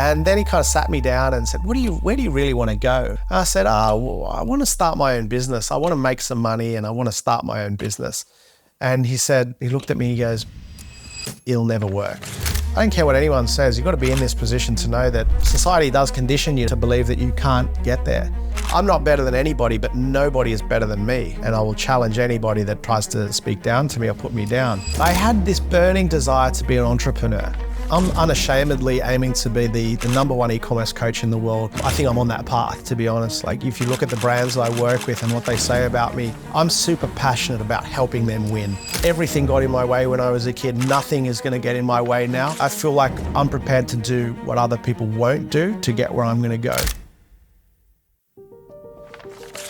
And then he kind of sat me down and said, where do you really want to go? And I said, well, I want to start my own business. I want to make some money and I want to start my own business. And he looked at me, he goes, it'll never work. I don't care what anyone says. You've got to be in this position to know that society does condition you to believe that you can't get there. I'm not better than anybody, but nobody is better than me. And I will challenge anybody that tries to speak down to me or put me down. I had this burning desire to be an entrepreneur. I'm unashamedly aiming to be the number one e-commerce coach in the world. I think I'm on that path, to be honest. Like, if you look at the brands I work with and what they say about me, I'm super passionate about helping them win. Everything got in my way when I was a kid. Nothing is going to get in my way now. I feel like I'm prepared to do what other people won't do to get where I'm going to go.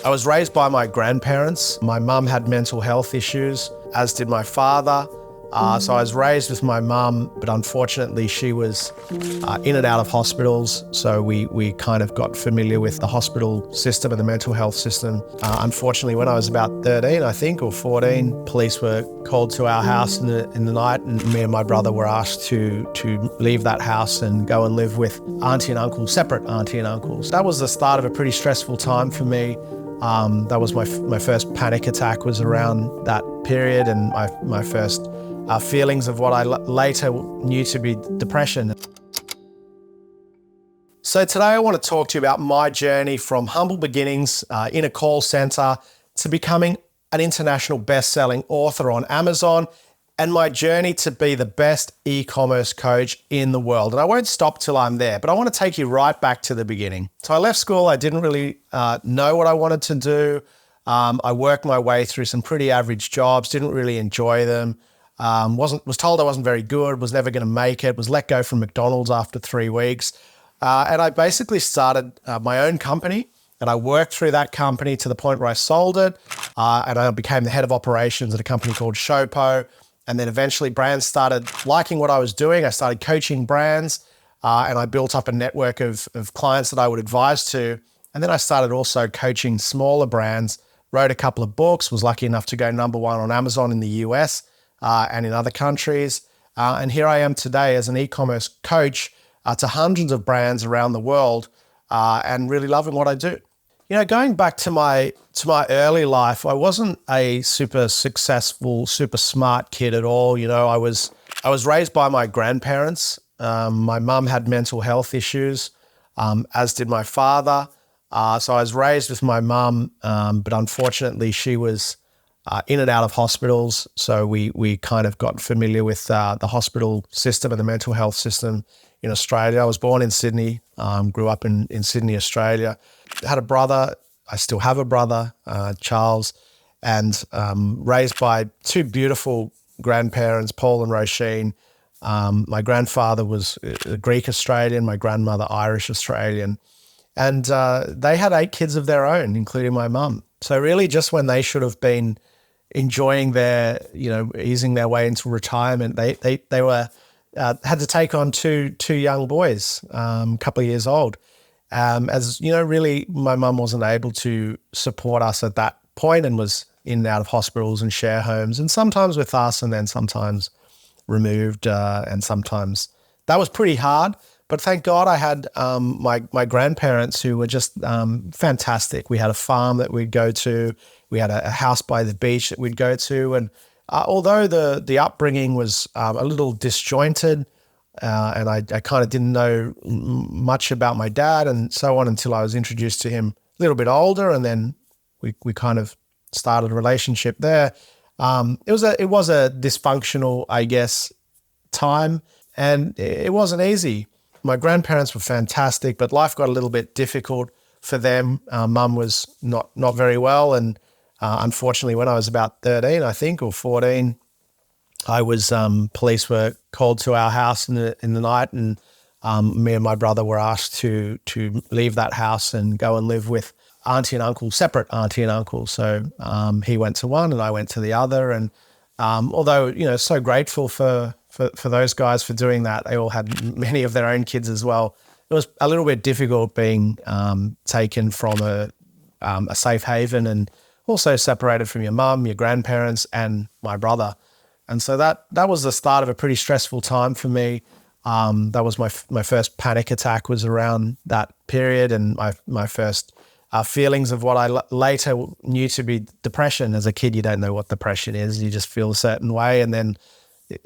I was raised by my grandparents. My mum had mental health issues, as did my father. So I was raised with my mum, but unfortunately she was in and out of hospitals. So we kind of got familiar with the hospital system and the mental health system. Unfortunately, when I was about 13, I think, or 14, police were called to our house in the night, and me and my brother were asked to leave that house and go and live with auntie and uncle, separate auntie and uncles. That was the start of a pretty stressful time for me. That was my first panic attack was around that period, and my first feelings of what I later knew to be depression. So today I want to talk to you about my journey from humble beginnings in a call center to becoming an international best-selling author on Amazon, and my journey to be the best e-commerce coach in the world. And I won't stop till I'm there, but I want to take you right back to the beginning. So I left school. I didn't really know what I wanted to do. I worked my way through some pretty average jobs, didn't really enjoy them. Was told I wasn't very good, was never going to make it, was let go from McDonald's after 3 weeks. And I basically started my own company, and I worked through that company to the point where I sold it. And I became the head of operations at a company called Chopo. And then eventually brands started liking what I was doing. I started coaching brands, and I built up a network of clients that I would advise to. And then I started also coaching smaller brands, wrote a couple of books, was lucky enough to go number one on Amazon in the US. And in other countries. And here I am today as an e-commerce coach to hundreds of brands around the world, and really loving what I do. You know, going back to my early life, I wasn't a super successful, super smart kid at all. You know, I was raised by my grandparents. My mum had mental health issues, as did my father. So I was raised with my mum, but unfortunately she was in and out of hospitals. So we kind of got familiar with the hospital system and the mental health system in Australia. I was born in Sydney, grew up in Sydney, Australia. Had a brother, I still have a brother, Charles, and raised by two beautiful grandparents, Paul and Roisin. My grandfather was a Greek Australian, my grandmother Irish Australian. And they had 8 kids of their own, including my mum. So really just when they should have been enjoying their, easing their way into retirement, they were had to take on two young boys, a couple of years old. As really my mum wasn't able to support us at that point and was in and out of hospitals and share homes, and sometimes with us and then sometimes removed, and sometimes that was pretty hard. But thank God I had my grandparents who were just fantastic. We had a farm that we'd go to. We had a house by the beach that we'd go to. And although the upbringing was a little disjointed, and I kind of didn't know much about my dad and so on until I was introduced to him a little bit older, and then we kind of started a relationship there. It was a dysfunctional, I guess, time, and it wasn't easy. My grandparents were fantastic, but life got a little bit difficult for them. Mum was not very well, and unfortunately, when I was about 13, I think, or 14, I was police were called to our house in the night, and me and my brother were asked to leave that house and go and live with auntie and uncle, separate auntie and uncle. So he went to one, and I went to the other. And although so grateful for those guys for doing that, they all had many of their own kids as well. It was a little bit difficult being taken from a safe haven and also separated from your mum, your grandparents, and my brother. And so that was the start of a pretty stressful time for me. That was my first panic attack was around that period, and my first feelings of what I later knew to be depression. As a kid, you don't know what depression is. You just feel a certain way, and then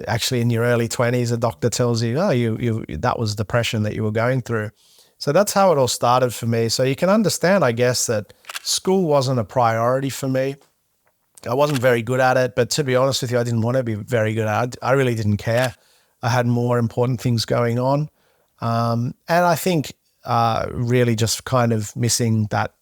actually in your early 20s, a doctor tells you, oh, you that was depression that you were going through. So that's how it all started for me. So you can understand, I guess, that school wasn't a priority for me. I wasn't very good at it, but to be honest with you, I didn't want to be very good at it. I really didn't care. I had more important things going on. And I think really just kind of missing that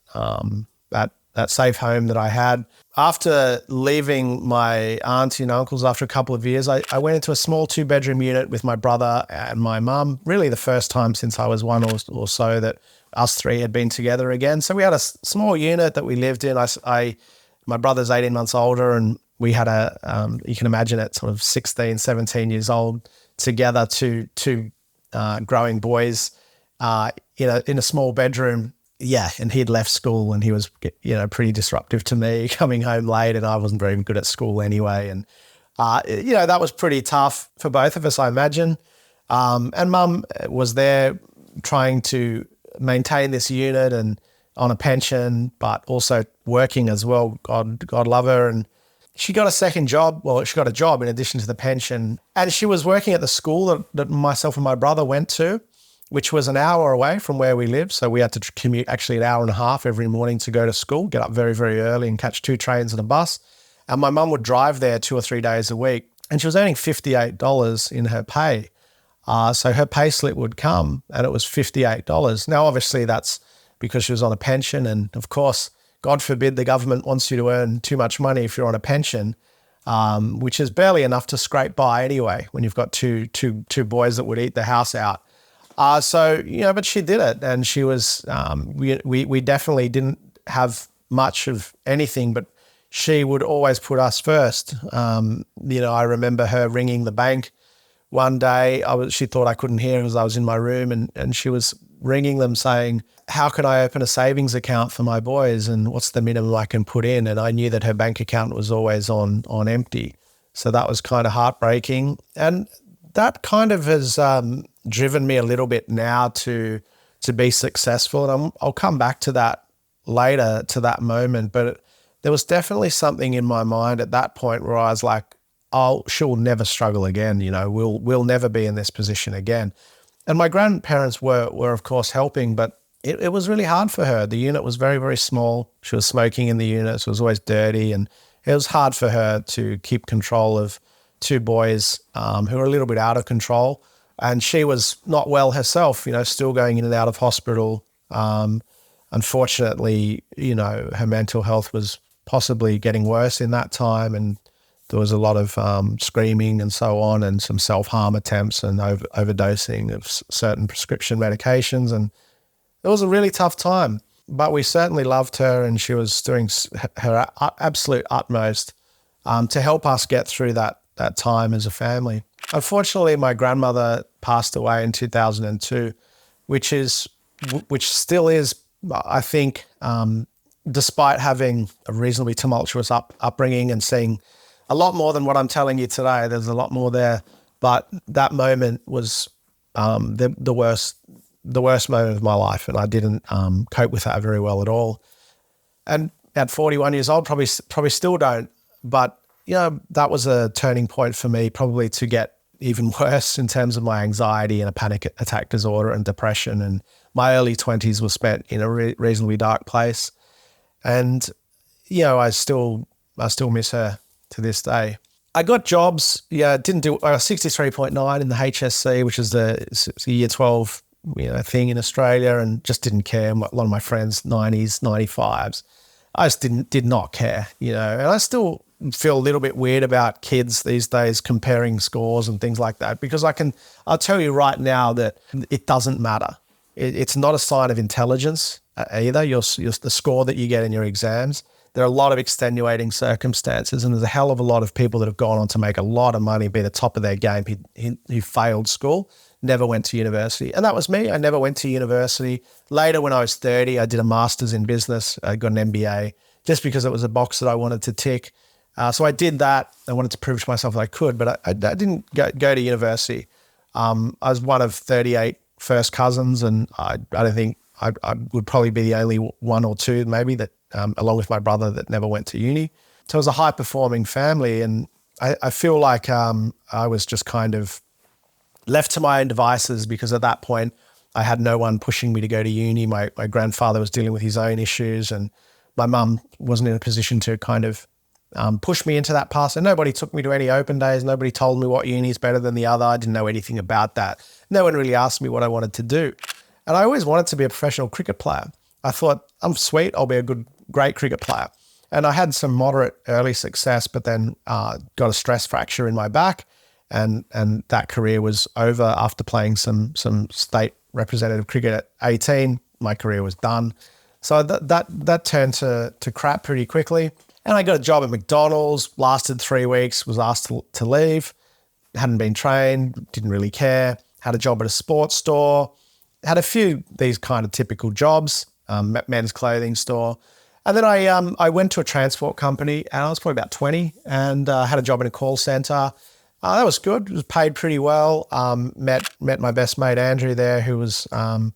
safe home that I had. After leaving my auntie and uncles after a couple of years, I went into a small 2-bedroom unit with my brother and my mum, really the first time since I was 1 or so that us 3 had been together again. So we had a small unit that we lived in. My brother's 18 months older, and we had you can imagine it, sort of 16, 17 years old together, two growing boys in a small bedroom. Yeah, and he'd left school and he was, pretty disruptive to me, coming home late, and I wasn't very good at school anyway. And, that was pretty tough for both of us, I imagine. And Mum was there trying to maintain this unit and on a pension, but also working as well. God love her. And she got a second job. Well, she got a job in addition to the pension. And she was working at the school that myself and my brother went to, which was an hour away from where we lived. So we had to commute actually an hour and a half every morning to go to school, get up very, very early and catch 2 trains and a bus. And my mum would drive there 2 or 3 days a week. And she was earning $58 in her pay. So her pay slip would come and it was $58. Now, obviously that's because she was on a pension. And of course, God forbid the government wants you to earn too much money if you're on a pension, which is barely enough to scrape by anyway when you've got two boys that would eat the house out. But she did it, and she was, we definitely didn't have much of anything, but she would always put us first. I remember her ringing the bank one day. She thought I couldn't hear because I was in my room, and she was ringing them saying, how can I open a savings account for my boys, and what's the minimum I can put in? And I knew that her bank account was always on empty. So that was kind of heartbreaking. And that kind of has driven me a little bit now to be successful. And I'll come back to that later, to that moment. But there was definitely something in my mind at that point where I was like, she'll never struggle again. We'll never be in this position again. And my grandparents were of course helping, but it was really hard for her. The unit was very, very small. She was smoking in the unit, so it was always dirty. And it was hard for her to keep control of 2 boys who were a little bit out of control. And she was not well herself, still going in and out of hospital. Unfortunately, her mental health was possibly getting worse in that time. And there was a lot of screaming and so on, and some self-harm attempts and overdosing of certain prescription medications. And it was a really tough time, but we certainly loved her, and she was doing her absolute utmost to help us get through that time as a family. Unfortunately, my grandmother passed away in 2002, which still is, I think, despite having a reasonably tumultuous upbringing and seeing a lot more than what I'm telling you today. There's a lot more there, but that moment was the worst moment of my life, and I didn't cope with that very well at all. And at 41 years old, probably still don't. But that was a turning point for me, probably to get even worse in terms of my anxiety and a panic attack disorder and depression. And my early 20s was spent in a reasonably dark place. And I still miss her to this day. I got jobs. Didn't do 63.9 in the HSC, which is the year 12 thing in Australia, and just didn't care. A lot of my friends 90s, 95s. I just did not care, and I still feel a little bit weird about kids these days comparing scores and things like that, because I'll tell you right now that it doesn't matter. It's not a sign of intelligence either. The score that you get in your exams. There are a lot of extenuating circumstances, and there's a hell of a lot of people that have gone on to make a lot of money, be the top of their game, who failed school, never went to university. And that was me. I never went to university. Later, when I was 30, I did a master's in business. I got an MBA just because it was a box that I wanted to tick. So I did that. I wanted to prove to myself that I could, but I didn't go to university. I was one of 38 first cousins, and I don't think I would probably be the only one or two maybe that, along with my brother, that never went to uni. So it was a high-performing family, and I feel like I was just kind of left to my own devices because at that point I had no one pushing me to go to uni. My grandfather was dealing with his own issues, and my mum wasn't in a position to kind of push me into that path. So nobody took me to any open days. Nobody told me what uni is better than the other. I didn't know anything about that. No one really asked me what I wanted to do. And I always wanted to be a professional cricket player. I thought, I'm sweet, I'll be a great cricket player. And I had some moderate early success, but then got a stress fracture in my back, and that career was over after playing some state representative cricket at 18. My career was done. So that turned to crap pretty quickly. And I got a job at McDonald's, lasted 3 weeks, was asked to leave, hadn't been trained, didn't really care. Had a job at a sports store, had a few these kind of typical jobs, men's clothing store. And then I went to a transport company, and I was probably about 20, and had a job in a call center. That was good. It was paid pretty well. Met my best mate Andrew there, who's I'm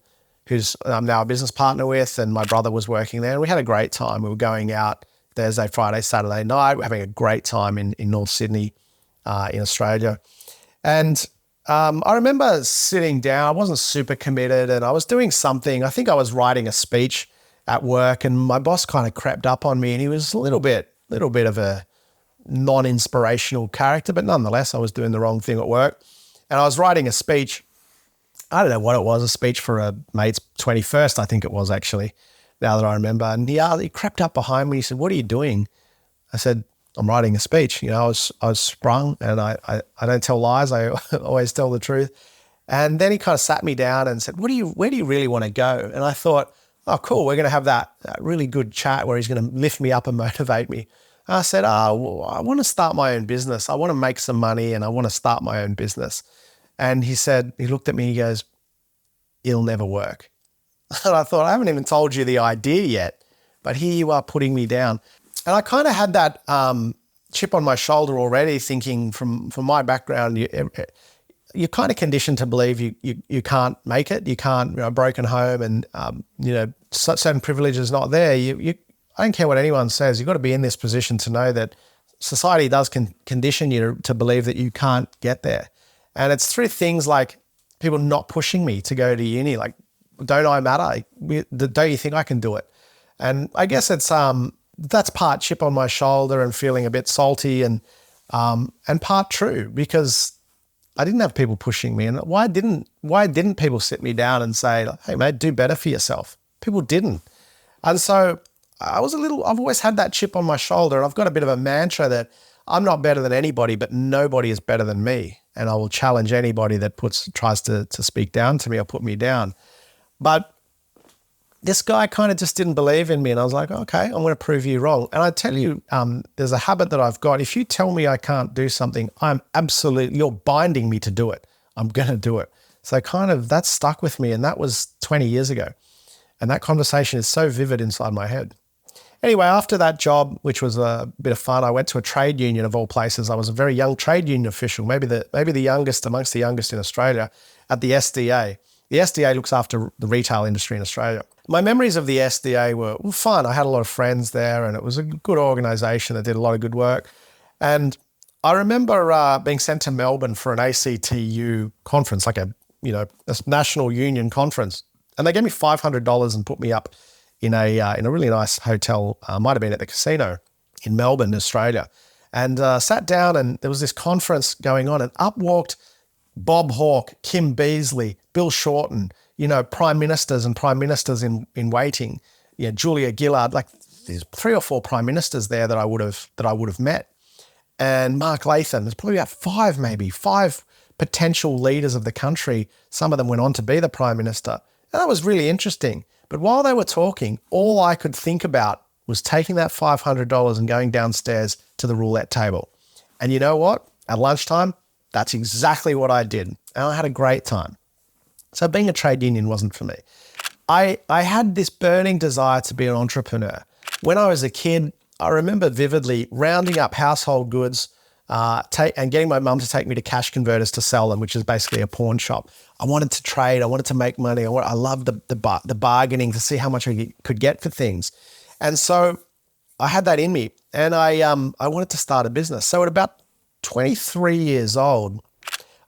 now a business partner with, and my brother was working there. And we had a great time. We were going out Thursday, Friday, Saturday night. We're having a great time in North Sydney, in Australia. And I remember sitting down. I wasn't super committed, and I was doing something. I think I was writing a speech at work, and my boss kind of crept up on me, and he was a little bit of a non-inspirational character, but nonetheless, I was doing the wrong thing at work. And I was writing a speech. I don't know what it was, a speech for a mate's 21st, I think it was actually, now that I remember. And he crept up behind me. He said, "What are you doing?" I said, "I'm writing a speech." I was sprung, and I don't tell lies. I always tell the truth. And then he kind of sat me down and said, where do you really want to go? And I thought, oh, cool. We're going to have that really good chat where he's going to lift me up and motivate me. And I said, I want to start my own business. I want to make some money, and I want to start my own business. And he looked at me, he goes, "It'll never work." And I thought, I haven't even told you the idea yet, but here you are putting me down. And I kind of had that chip on my shoulder already, thinking from my background, you're kind of conditioned to believe you can't make it. You can't, a broken home and, certain privileges not there. I don't care what anyone says. You've got to be in this position to know that society does condition you to believe that you can't get there. And it's through things like people not pushing me to go to uni, like, don't I matter? Don't you think I can do it? And I guess it's that's part chip on my shoulder and feeling a bit salty, and part true, because I didn't have people pushing me. And why didn't people sit me down and say, "Hey mate, do better for yourself"? People didn't. And so I've always had that chip on my shoulder, and I've got a bit of a mantra that I'm not better than anybody, but nobody is better than me. And I will challenge anybody that tries to speak down to me or put me down. But this guy kind of just didn't believe in me, and I was like, okay, I'm going to prove you wrong. And I tell you, there's a habit that I've got. If you tell me I can't do something, you're binding me to do it. I'm going to do it. So kind of that stuck with me, and that was 20 years ago. And that conversation is so vivid inside my head. Anyway, after that job, which was a bit of fun, I went to a trade union of all places. I was a very young trade union official, maybe the youngest amongst the youngest in Australia, at the SDA. The SDA looks after the retail industry in Australia. My memories of the SDA were fun. I had a lot of friends there, and it was a good organisation that did a lot of good work. And I remember being sent to Melbourne for an ACTU conference, like a national union conference. And they gave me $500 and put me up in a really nice hotel, might have been at the casino in Melbourne, Australia. And sat down, and there was this conference going on, and up walked Bob Hawke, Kim Beazley, Bill Shorten, prime ministers and prime ministers in waiting, Julia Gillard, like there's 3 or 4 prime ministers there that I would have met. And Mark Latham, there's probably about 5 potential leaders of the country. Some of them went on to be the prime minister. And that was really interesting. But while they were talking, all I could think about was taking that $500 and going downstairs to the roulette table. And you know what? At lunchtime, that's exactly what I did. And I had a great time. So being a trade union wasn't for me. I had this burning desire to be an entrepreneur. When I was a kid, I remember vividly rounding up household goods, and getting my mum to take me to Cash Converters to sell them, which is basically a pawn shop. I wanted to trade. I wanted to make money. I loved the bargaining to see how much I could get for things. And so I had that in me, and I wanted to start a business. So at about 23 years old,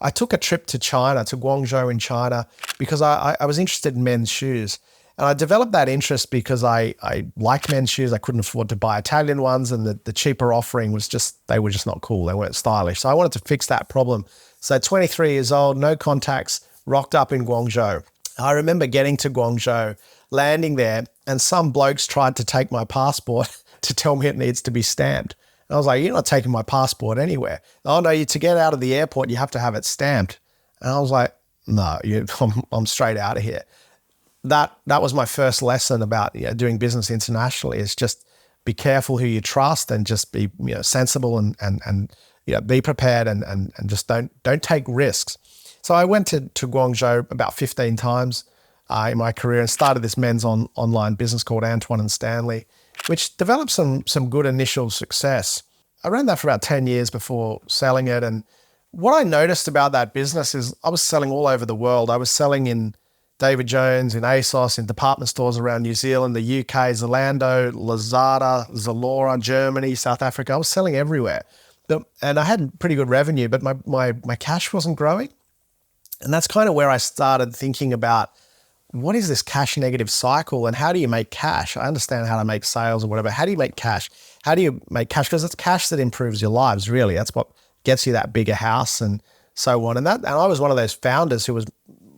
I took a trip to China, to Guangzhou in China, because I was interested in men's shoes. And I developed that interest because I liked men's shoes. I couldn't afford to buy Italian ones, and the cheaper offering was they were just not cool. They weren't stylish. So I wanted to fix that problem. So 23 years old, no contacts, rocked up in Guangzhou. I remember getting to Guangzhou, landing there, and some blokes tried to take my passport to tell me it needs to be stamped. And I was like, you're not taking my passport anywhere. Oh no, to get out of the airport, you have to have it stamped. And I was like, no, I'm straight out of here. That was my first lesson about doing business internationally, is just be careful who you trust, and just be sensible and be prepared, and just don't take risks. So I went to Guangzhou about 15 times in my career, and started this men's online business called Antoine Stanley, which developed some good initial success. I ran that for about 10 years before selling it. And what I noticed about that business is I was selling all over the world. I was selling in David Jones, in ASOS, in department stores around New Zealand, the UK, Zalando, Lazada, Zalora, Germany, South Africa. I was selling everywhere. And I had pretty good revenue, but my cash wasn't growing. And that's kind of where I started thinking about, what is this cash negative cycle, and how do you make cash? I understand how to make sales or whatever. How do you make cash? How do you make cash? Because it's cash that improves your lives, really. That's what gets you that bigger house and so on. And I was one of those founders who was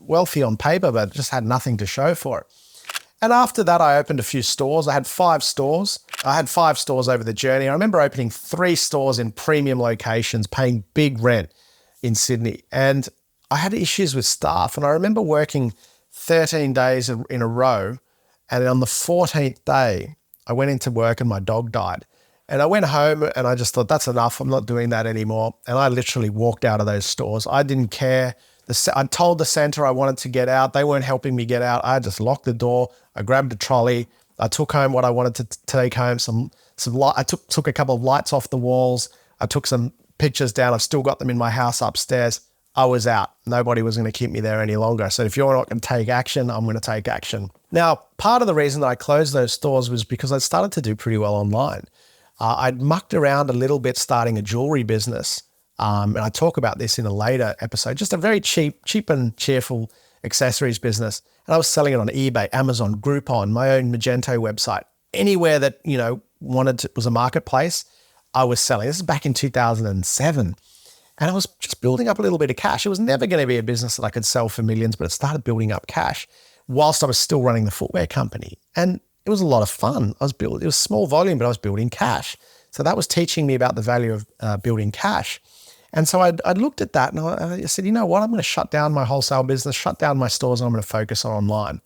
wealthy on paper, but just had nothing to show for it. And after that, I opened a few stores. I had 5 stores. I had 5 stores over the journey. I remember opening 3 stores in premium locations, paying big rent in Sydney. And I had issues with staff. And I remember working 13 days in a row. And on the 14th day, I went into work and my dog died. And I went home and I just thought, that's enough. I'm not doing that anymore. And I literally walked out of those stores. I didn't care. I told the center I wanted to get out. They weren't helping me get out. I just locked the door. I grabbed a trolley. I took home what I wanted to take home. I took a couple of lights off the walls. I took some pictures down. I've still got them in my house upstairs. I was out. Nobody was going to keep me there any longer. I said, if you're not going to take action, I'm going to take action. Now, part of the reason that I closed those stores was because I started to do pretty well online. I'd mucked around a little bit starting a jewelry business. And I talk about this in a later episode, just a very cheap and cheerful accessories business. And I was selling it on eBay, Amazon, Groupon, my own Magento website, anywhere that, was a marketplace, I was selling. This is back in 2007. And I was just building up a little bit of cash. It was never going to be a business that I could sell for millions, but it started building up cash whilst I was still running the footwear company. And it was a lot of fun. It was small volume, but I was building cash. So that was teaching me about the value of building cash. And so I looked at that and I said, you know what? I'm going to shut down my wholesale business, shut down my stores, and I'm going to focus on online.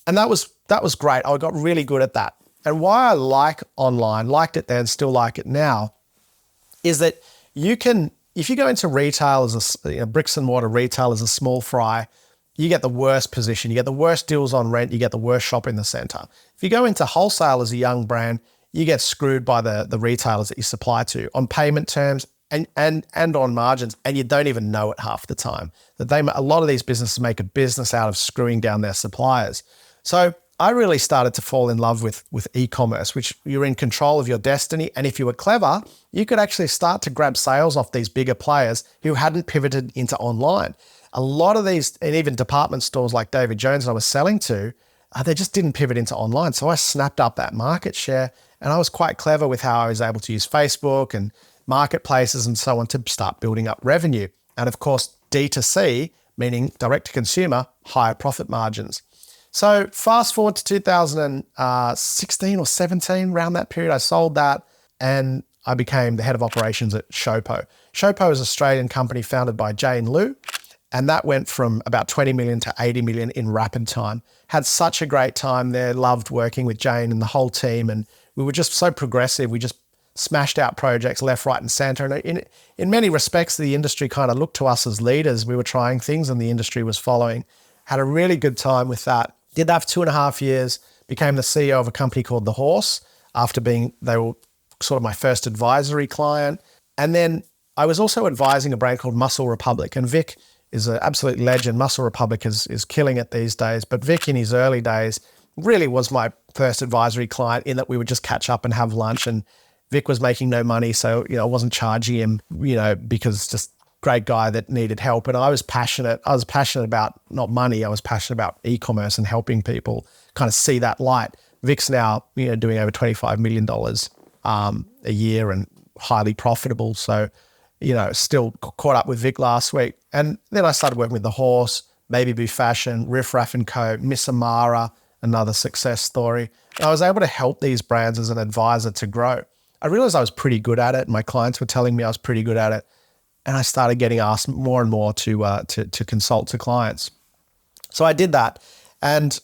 And that was great. I got really good at that. And why I like online, liked it then, still like it now, is that you can, if you go into retail as bricks and mortar retail as a small fry, you get the worst position. You get the worst deals on rent. You get the worst shop in the center. If you go into wholesale as a young brand, you get screwed by the retailers that you supply to on payment terms and on margins, and you don't even know it half the time. A lot of these businesses make a business out of screwing down their suppliers. So I really started to fall in love with e-commerce, which you're in control of your destiny. And if you were clever, you could actually start to grab sales off these bigger players who hadn't pivoted into online. A lot of these, and even department stores like David Jones I was selling to, they just didn't pivot into online. So I snapped up that market share, and I was quite clever with how I was able to use Facebook and marketplaces and so on to start building up revenue. And of course, D2C, meaning direct to consumer, higher profit margins. So fast forward to 2016 or 17, around that period, I sold that and I became the head of operations at Chopo. Chopo is an Australian company founded by Jane Liu, and that went from about 20 million to 80 million in rapid time. Had such a great time there, loved working with Jane and the whole team, and we were just so progressive. We just smashed out projects left, right, and center. And in many respects, the industry kind of looked to us as leaders. We were trying things and the industry was following. Had a really good time with that. Did that for 2.5 years, became the CEO of a company called The Horse they were sort of my first advisory client. And then I was also advising a brand called Muscle Republic, and Vic is an absolute legend. Muscle Republic is killing it these days, but Vic in his early days really was my first advisory client, in that we would just catch up and have lunch, and Vic was making no money, so I wasn't charging him, because just great guy that needed help. And I was passionate about not money, I was passionate about e-commerce and helping people kind of see that light. Vic's now doing over $25 million a year and highly profitable. So still caught up with Vic last week. And then I started working with The Horse, Baby Boo Fashion, Riff Raff & Co, Miss Amara, another success story. And I was able to help these brands as an advisor to grow. I realized I was pretty good at it. My clients were telling me I was pretty good at it. And I started getting asked more and more to consult to clients. So I did that. And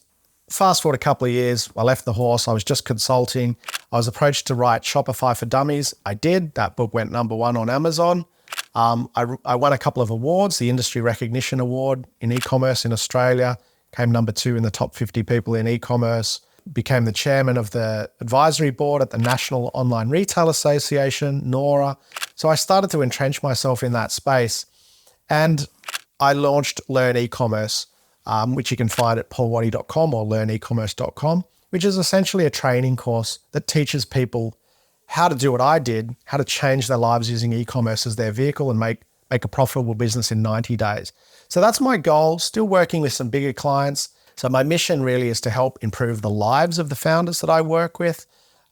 fast forward a couple of years, I left The Horse. I was just consulting. I was approached to write Shopify for Dummies. I did. That book went #1 on Amazon. I won a couple of awards, the Industry Recognition Award in e-commerce in Australia, came #2 in the top 50 people in e-commerce, became the chairman of the advisory board at the National Online Retail Association, NORA. So I started to entrench myself in that space, and I launched Learn E-commerce, which you can find at paulwaddy.com or learnecommerce.com, which is essentially a training course that teaches people how to do what I did, how to change their lives using e-commerce as their vehicle and make a profitable business in 90 days. So that's my goal, still working with some bigger clients. So my mission really is to help improve the lives of the founders that I work with.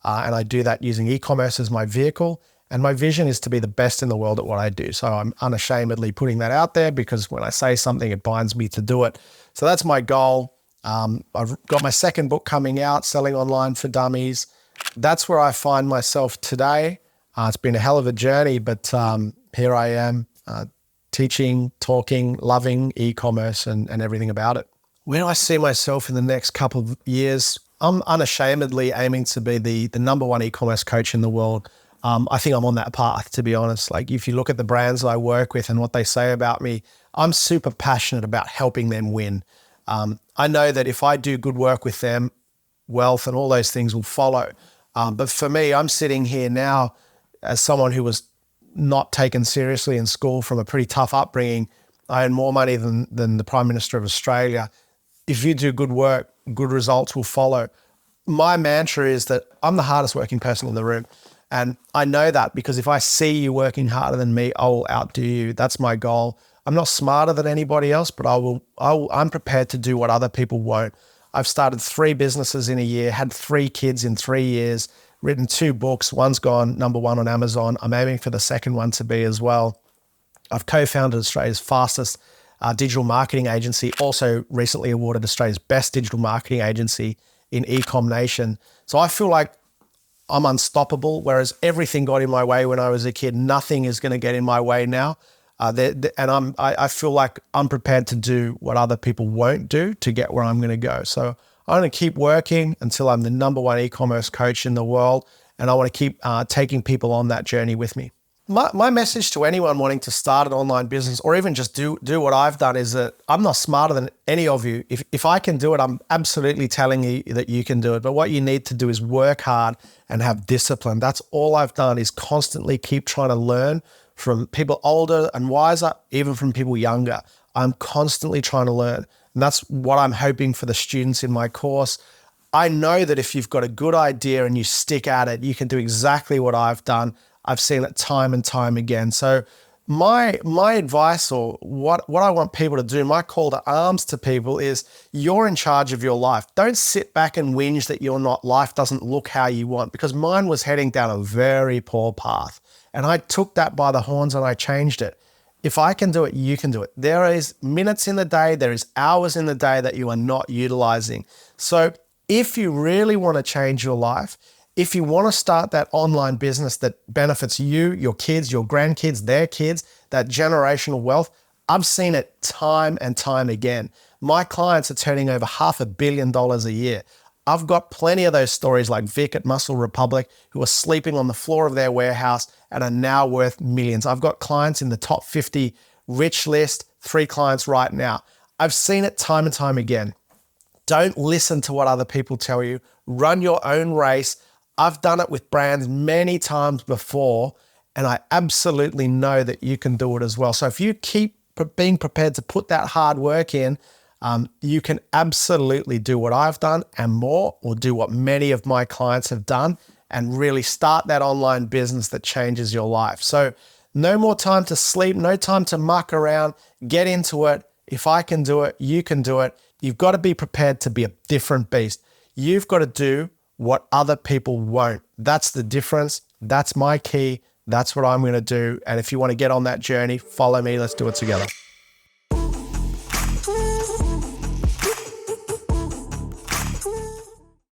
And I do that using e-commerce as my vehicle. And my vision is to be the best in the world at what I do. So I'm unashamedly putting that out there, because when I say something, it binds me to do it. So that's my goal. I've got my second book coming out, Selling Online for Dummies. That's where I find myself today. It's been a hell of a journey, but here I am teaching, talking, loving e-commerce and everything about it. Where do I see myself in the next couple of years? I'm unashamedly aiming to be the #1 e-commerce coach in the world. I think I'm on that path, to be honest. Like, if you look at the brands I work with and what they say about me, I'm super passionate about helping them win. I know that if I do good work with them, wealth and all those things will follow. But for me, I'm sitting here now as someone who was not taken seriously in school, from a pretty tough upbringing. I earn more money than the Prime Minister of Australia. If you do good work, good results will follow. My mantra is that I'm the hardest working person in the room. And I know that because if I see you working harder than me, I will outdo you. That's my goal. I'm not smarter than anybody else, but I'm prepared to do what other people won't. I've started 3 businesses in a year, had 3 kids in 3 years, written 2 books. One's gone #1 on Amazon. I'm aiming for the second one to be as well. I've co-founded Australia's fastest digital marketing agency, also recently awarded Australia's best digital marketing agency in Ecom Nation. So I feel like I'm unstoppable, whereas everything got in my way when I was a kid. Nothing is going to get in my way now. And I feel like I'm prepared to do what other people won't do to get where I'm going to go. So I'm going to keep working until I'm the #1 e-commerce coach in the world. And I want to keep taking people on that journey with me. My message to anyone wanting to start an online business or even just do what I've done is that I'm not smarter than any of you. If I can do it, I'm absolutely telling you that you can do it. But what you need to do is work hard and have discipline. That's all I've done, is constantly keep trying to learn from people older and wiser, even from people younger. I'm constantly trying to learn. And that's what I'm hoping for the students in my course. I know that if you've got a good idea and you stick at it, you can do exactly what I've done. I've seen it time and time again. So my advice, or what I want people to do, my call to arms to people, is you're in charge of your life. Don't sit back and whinge that life doesn't look how you want, because mine was heading down a very poor path. And I took that by the horns and I changed it. If I can do it, you can do it. There is minutes in the day, there is hours in the day that you are not utilizing. So if you really want to change your life, if you want to start that online business that benefits you, your kids, your grandkids, their kids, that generational wealth, I've seen it time and time again. My clients are turning over $500 million a year. I've got plenty of those stories like Vic at Muscle Republic, who are sleeping on the floor of their warehouse and are now worth millions. I've got clients in the top 50 rich list, 3 clients right now. I've seen it time and time again. Don't listen to what other people tell you. Run your own race. I've done it with brands many times before, And I absolutely know that you can do it as well. So if you keep being prepared to put that hard work in, you can absolutely do what I've done and more, or do what many of my clients have done and really start that online business that changes your life. So no more time to sleep, no time to muck around, get into it. If I can do it, you can do it. You've got to be prepared to be a different beast. You've got to do what other people won't. That's the difference. That's my key. That's what I'm going to do. And if you want to get on that journey, follow me. Let's do it together.